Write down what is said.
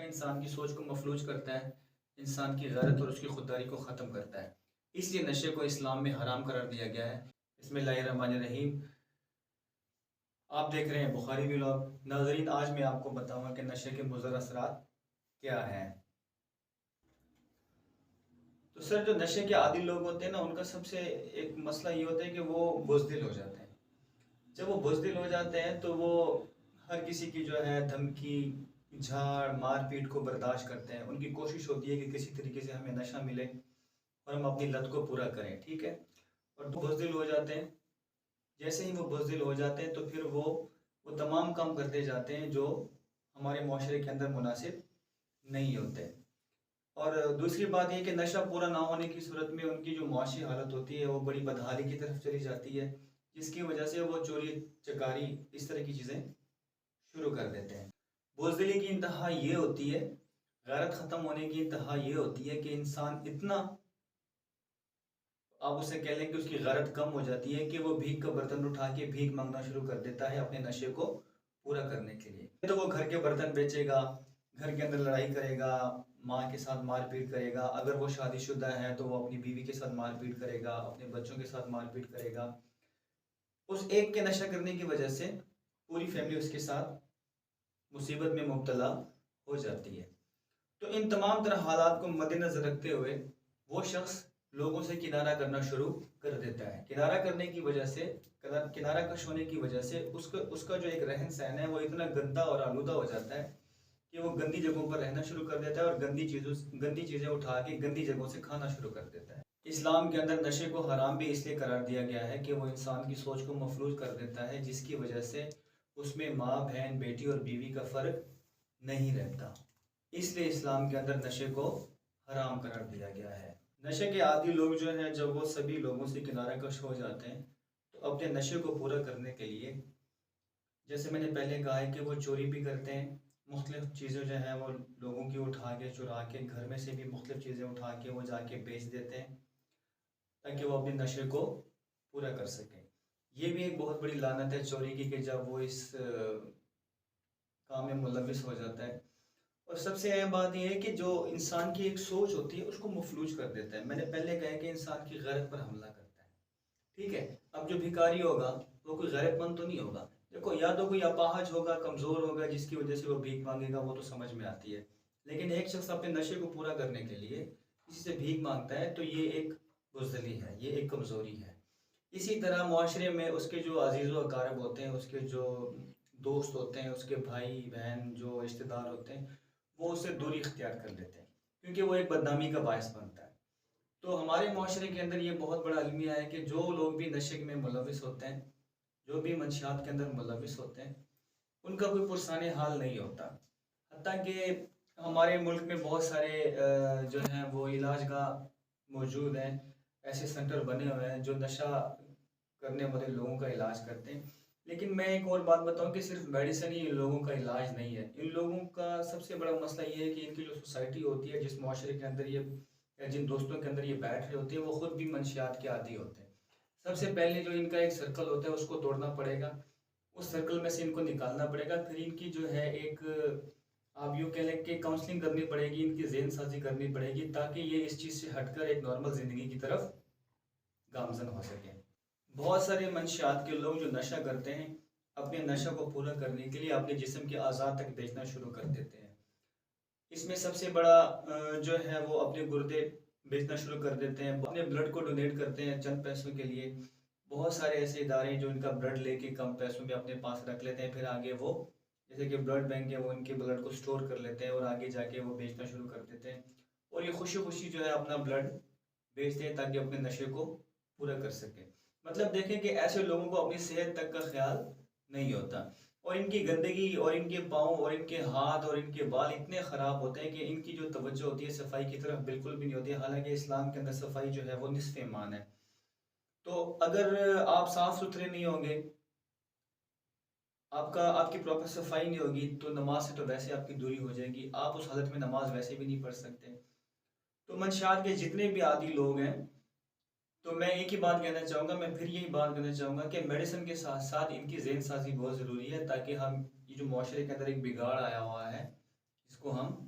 انسان کی سوچ کو مفلوج کرتا ہے، انسان کی غیرت اور اس کی خودداری کو ختم کرتا ہے۔ اس لیے نشے کو اسلام میں حرام قرار دیا گیا ہے۔ بسم اللہ الرحمن الرحیم۔ آپ دیکھ رہے ہیں بخاری ولاگ۔ ناظرین، آج میں آپ کو بتاؤں گا کہ نشے کے مضر اثرات کیا ہیں۔ تو سر، جو نشے کے عادی لوگ ہوتے ہیں نا، ان کا سب سے ایک مسئلہ یہ ہوتا ہے کہ وہ بزدل ہو جاتے ہیں۔ جب وہ بزدل ہو جاتے ہیں تو وہ ہر کسی کی جو ہے دھمکی، جھاڑ، مار پیٹ کو برداشت کرتے ہیں۔ ان کی کوشش ہوتی ہے کہ کسی طریقے سے ہمیں نشہ ملے اور ہم اپنی لت کو پورا کریں، ٹھیک ہے۔ اور بزدل ہو جاتے ہیں۔ جیسے ہی وہ بزدل ہو جاتے ہیں تو پھر وہ تمام کام کرتے جاتے ہیں جو ہمارے معاشرے کے اندر مناسب نہیں ہوتے۔ اور دوسری بات یہ کہ نشہ پورا نہ ہونے کی صورت میں ان کی جو معاشی حالت ہوتی ہے وہ بڑی بدحالی کی طرف چلی جاتی ہے، جس کی وجہ سے وہ چوری چکاری اس طرح کی چیزیں شروع کر دیتے ہیں۔ بزدلی کی انتہا یہ ہوتی ہے، غیرت ختم ہونے کی انتہا یہ ہوتی ہے کہ انسان اتنا، آپ اسے کہہ لیں کہ اس کی غیرت کم ہو جاتی ہے کہ وہ بھیک کا برتن اٹھا کے بھیک مانگنا شروع کر دیتا ہے اپنے نشے کو پورا کرنے کے لیے۔ تو وہ گھر کے برتن بیچے گا، گھر کے اندر لڑائی کرے گا، ماں کے ساتھ مار پیٹ کرے گا، اگر وہ شادی شدہ ہے تو وہ اپنی بیوی کے ساتھ مار پیٹ کرے گا، اپنے بچوں کے ساتھ مار پیٹ کرے گا۔ اس ایک کے نشہ کرنے کی وجہ سے پوری فیملی اس کے ساتھ مصیبت میں مبتلا ہو جاتی ہے۔ تو ان تمام طرح حالات کو مد نظر رکھتے ہوئے وہ شخص لوگوں سے کنارہ کرنا شروع کر دیتا ہے۔ کنارہ کرنے کی وجہ سے، کنارہ کش ہونے کی وجہ سے اس کا جو ایک رہن سہن ہے وہ اتنا گندا اور آلودہ ہو جاتا ہے کہ وہ گندی جگہوں پر رہنا شروع کر دیتا ہے اور گندی چیزیں اٹھا کے گندی جگہوں سے کھانا شروع کر دیتا ہے۔ اسلام کے اندر نشے کو حرام بھی اس لیے قرار دیا گیا ہے کہ وہ انسان کی سوچ کو مفلوج کر دیتا ہے، جس کی وجہ سے اس میں ماں، بہن، بیٹی اور بیوی کا فرق نہیں رہتا۔ اس لیے اسلام کے اندر نشے کو حرام قرار دیا گیا ہے۔ نشے کے عادی لوگ جو ہیں، جب وہ سبھی لوگوں سے کنارہ کش ہو جاتے ہیں تو اپنے نشے کو پورا کرنے کے لیے، جیسے میں نے پہلے کہا ہے کہ وہ چوری بھی کرتے ہیں، مختلف چیزیں جو ہیں وہ لوگوں کی اٹھا کے، چرا کے، گھر میں سے بھی مختلف چیزیں اٹھا کے وہ جا کے بیچ دیتے ہیں تاکہ وہ اپنے نشے کو پورا کر سکیں۔ یہ بھی ایک بہت بڑی لعنت ہے چوری کی، کہ جب وہ اس کام میں ملوث ہو جاتا ہے۔ اور سب سے اہم بات یہ ہے کہ جو انسان کی ایک سوچ ہوتی ہے اس کو مفلوج کر دیتا ہے۔ میں نے پہلے کہا کہ انسان کی غیرت پر حملہ کرتا ہے، ٹھیک ہے۔ اب جو بھکاری ہوگا وہ کوئی غیرت مند تو نہیں ہوگا۔ دیکھو، یا تو کوئی اپاہج ہوگا، کمزور ہوگا، جس کی وجہ سے وہ بھیک مانگے گا، وہ تو سمجھ میں آتی ہے۔ لیکن ایک شخص اپنے نشے کو پورا کرنے کے لیے کسی سے بھیک مانگتا ہے تو یہ ایک بزدلی ہے، یہ ایک کمزوری ہے۔ اسی طرح معاشرے میں اس کے جو عزیز و اقارب ہوتے ہیں، اس کے جو دوست ہوتے ہیں، اس کے بھائی بہن جو رشتہ دار ہوتے ہیں، وہ اس سے دوری اختیار کر لیتے ہیں کیونکہ وہ ایک بدنامی کا باعث بنتا ہے۔ تو ہمارے معاشرے کے اندر یہ بہت بڑا المیہ ہے کہ جو لوگ بھی نشے میں ملوث ہوتے ہیں، جو بھی منشیات کے اندر ملوث ہوتے ہیں، ان کا کوئی پرسان حال نہیں ہوتا۔ حتیٰ کہ ہمارے ملک میں بہت سارے جو ہیں وہ علاج گاہ موجود ہیں، ایسے سینٹر بنے ہوئے ہیں جو نشہ کرنے والے لوگوں کا علاج کرتے ہیں۔ لیکن میں ایک اور بات بتاؤں کہ صرف میڈیسن ہی ان لوگوں کا علاج نہیں ہے۔ ان لوگوں کا سب سے بڑا مسئلہ یہ ہے کہ ان کی جو سوسائٹی ہوتی ہے، جس معاشرے کے اندر یہ، یا جن دوستوں کے اندر یہ بیٹھ رہے ہوتے ہیں، وہ خود بھی منشیات کے عادی ہوتے ہیں۔ سب سے پہلے جو ان کا ایک سرکل ہوتا ہے اس کو توڑنا پڑے گا، اس سرکل میں سے ان کو نکالنا پڑے گا، پھر ان کی جو ہے ایک، آپ یوں کہہ لیں کہ کاؤنسلنگ کرنی پڑے گی، ان کی ذہن سازی کرنی پڑے گی تاکہ یہ اس چیز سے ہٹ کر ایک نارمل زندگی کی طرف گامزن ہو سکیں۔ بہت سارے منشیات کے لوگ جو نشہ کرتے ہیں، اپنے نشہ کو پورا کرنے کے لیے اپنے جسم کے اعضاء تک بیچنا شروع کر دیتے ہیں۔ اس میں سب سے بڑا جو ہے وہ اپنے گردے بیچنا شروع کر دیتے ہیں، اپنے بلڈ کو ڈونیٹ کرتے ہیں چند پیسوں کے لیے۔ بہت سارے ایسے ادارے جو ان کا بلڈ لے کے کم پیسوں میں اپنے پاس رکھ لیتے ہیں، پھر آگے وہ، جیسے کہ بلڈ بینک ہے، وہ ان کے بلڈ کو سٹور کر لیتے ہیں اور آگے جا کے وہ بیچنا شروع کر دیتے ہیں، اور یہ خوشی خوشی جو ہے اپنا بلڈ بیچتے ہیں تاکہ اپنے نشے کو پورا کر سکیں۔ مطلب دیکھیں کہ ایسے لوگوں کو اپنی صحت تک کا خیال نہیں ہوتا، اور ان کی گندگی اور ان کے پاؤں اور ان کے ہاتھ اور ان کے بال اتنے خراب ہوتے ہیں کہ ان کی جو توجہ ہوتی ہے صفائی کی طرف بالکل بھی نہیں ہوتی ہے، حالانکہ اسلام کے اندر صفائی جو ہے وہ نصف ایمان ہے۔ تو اگر آپ صاف ستھرے نہیں ہوں گے، آپ کی پراپر صفائی نہیں ہوگی، تو نماز سے تو ویسے آپ کی دوری ہو جائے گی، آپ اس حالت میں نماز ویسے بھی نہیں پڑھ سکتے۔ تو منشیات کے جتنے بھی عادی لوگ ہیں، تو میں ایک ہی بات کہنا چاہوں گا، میں پھر یہی بات کہنا چاہوں گا کہ میڈیسن کے ساتھ ساتھ ان کی ذہن سازی بہت ضروری ہے تاکہ ہم، یہ جو معاشرے کے اندر ایک بگاڑ آیا ہوا ہے، اس کو ہم